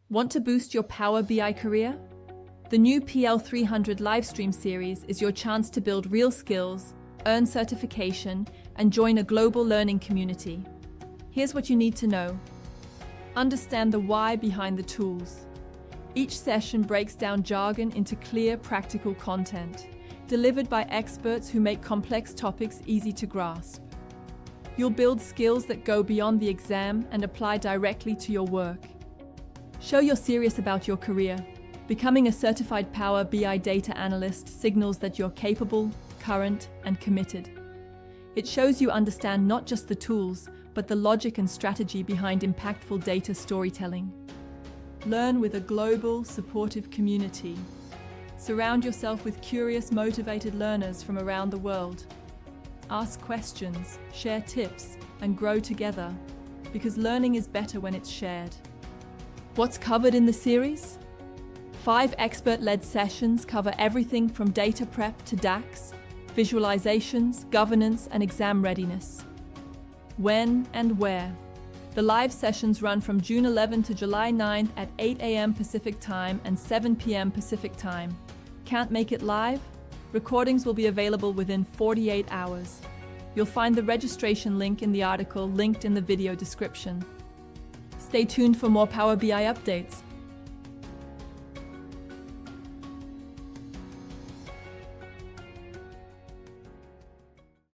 Want to boost your Power BI career? The new PL-300 Livestream Series is your chance to build real skills, earn certification, and join a global learning community. Here's what you need to know. Understand the why behind the tools. Each session breaks down jargon into clear, practical content, delivered by experts who make complex topics easy to grasp. You'll build skills that go beyond the exam and apply directly to your work. Show you're serious about your career. Becoming a certified Power BI data analyst signals that you're capable, current, and committed. It shows you understand not just the tools, but the logic and strategy behind impactful data storytelling. Learn with a global, supportive community. Surround yourself with curious, motivated learners from around the world. Ask questions, share tips, and grow together, because learning is better when it's shared. What's covered in the series? 5 expert-led sessions cover everything from data prep to DAX, visualizations, governance, and exam readiness. When and where? The live sessions run from June 11 to July 9 at 8 a.m. Pacific Time and 7 p.m. Pacific Time. Can't make it live? Recordings will be available within 48 hours. You'll find the registration link in the article linked in the video description. Stay tuned for more Power BI updates.